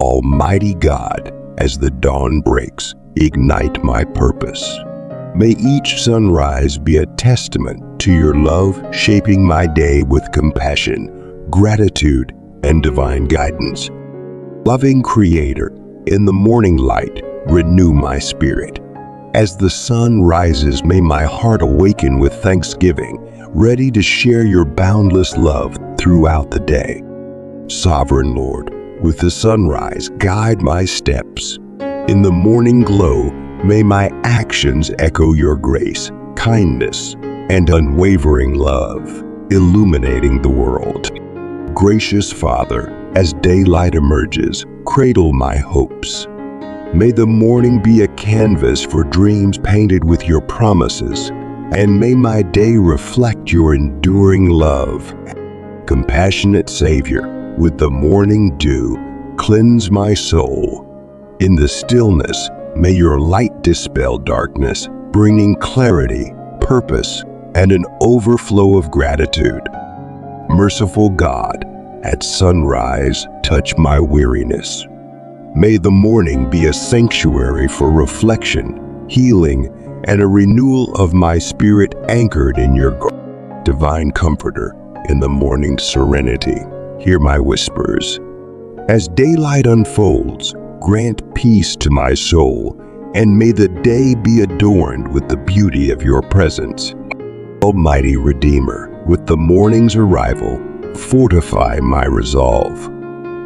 Almighty God, as the dawn breaks, ignite my purpose. May each sunrise be a testament to your love, shaping my day with compassion, gratitude, and divine guidance. Loving Creator, in the morning light, renew my spirit. As the sun rises, may my heart awaken with thanksgiving, ready to share your boundless love throughout the day. Sovereign Lord, with the sunrise, guide my steps. In the morning glow, may my actions echo your grace, kindness, and unwavering love, illuminating the world. Gracious Father, as daylight emerges, cradle my hopes. May the morning be a canvas for dreams painted with your promises, and may my day reflect your enduring love. Compassionate Savior, with the morning dew, cleanse my soul. In the stillness, may your light dispel darkness, bringing clarity, purpose, and an overflow of gratitude. Merciful God, at sunrise, touch my weariness. May the morning be a sanctuary for reflection, healing, and a renewal of my spirit anchored in your divine comforter. In the morning's serenity, hear my whispers. As daylight unfolds, grant peace to my soul, and may the day be adorned with the beauty of your presence. Almighty Redeemer, with the morning's arrival, fortify my resolve.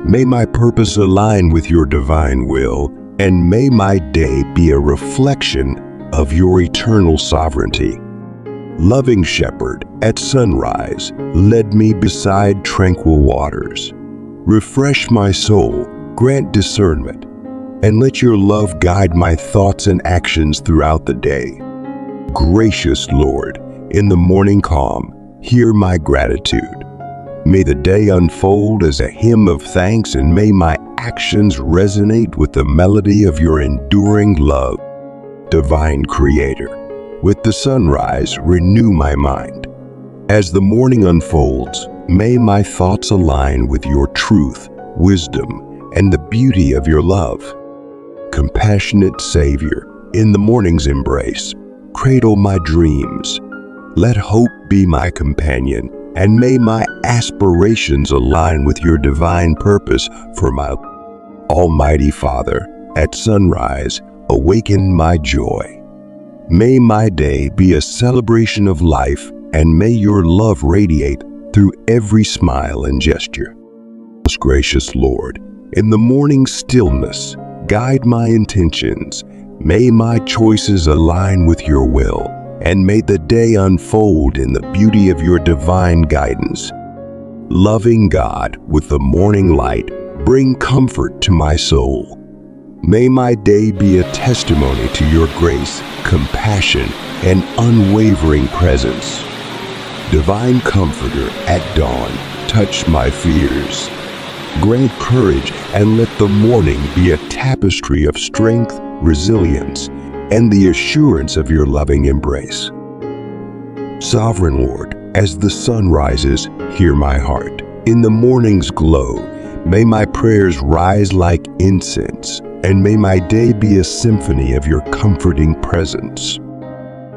May my purpose align with your divine will, and may my day be a reflection of your eternal sovereignty. Loving Shepherd, at sunrise, lead me beside tranquil waters. Refresh my soul, grant discernment, and let your love guide my thoughts and actions throughout the day. Gracious Lord, in the morning calm, hear my gratitude. May the day unfold as a hymn of thanks, and may my actions resonate with the melody of your enduring love. Divine Creator, with the sunrise, renew my mind. As the morning unfolds, may my thoughts align with your truth, wisdom, and the beauty of your love. Compassionate Savior, in the morning's embrace, cradle my dreams. Let hope be my companion, and may my aspirations align with your divine purpose for my Almighty Father. At sunrise, awaken my joy. May my day be a celebration of life, and may your love radiate through every smile and gesture. Most gracious Lord, in the morning stillness, guide my intentions. May my choices align with your will, and may the day unfold in the beauty of your divine guidance. Loving God, with the morning light, bring comfort to my soul. May my day be a testimony to your grace, compassion, and unwavering presence. Divine Comforter, at dawn, touch my fears. Grant courage, and let the morning be a tapestry of strength, resilience, and the assurance of your loving embrace. Sovereign Lord, as the sun rises, hear my heart. In the morning's glow, may my prayers rise like incense, and may my day be a symphony of your comforting presence.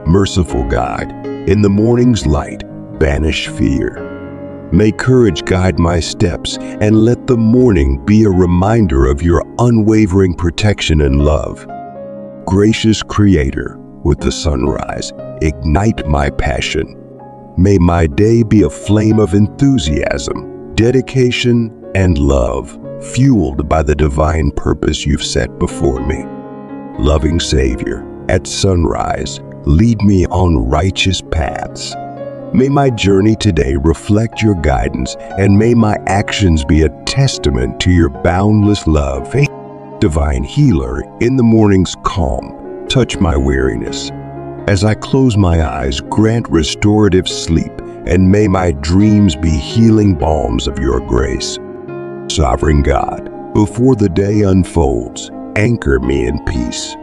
Merciful God, in the morning's light, banish fear. May courage guide my steps, and let the morning be a reminder of your unwavering protection and love. Gracious Creator, with the sunrise, ignite my passion. May my day be a flame of enthusiasm, dedication, and love, fueled by the divine purpose you've set before me. Loving Savior, at sunrise, lead me on righteous paths. May my journey today reflect your guidance, and may my actions be a testament to your boundless love. Divine Healer, in the morning's calm, touch my weariness. As I close my eyes, grant restorative sleep, and may my dreams be healing balms of your grace. Sovereign God, before the day unfolds, anchor me in peace.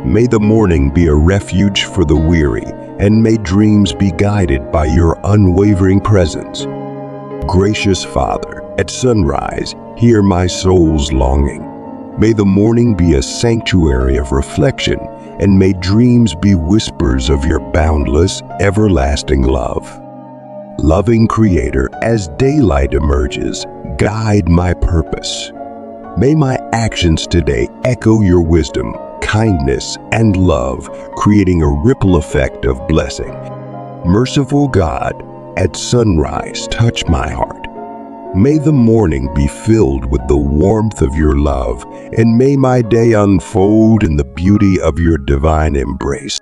May the morning be a refuge for the weary, and may dreams be guided by your unwavering presence. Gracious Father, at sunrise, hear my soul's longing. May the morning be a sanctuary of reflection, and may dreams be whispers of your boundless, everlasting love. Loving Creator, as daylight emerges, guide my purpose. May my actions today echo your wisdom, kindness, and love, creating a ripple effect of blessing. Merciful God, at sunrise, touch my heart. May the morning be filled with the warmth of your love, and may my day unfold in the beauty of your divine embrace.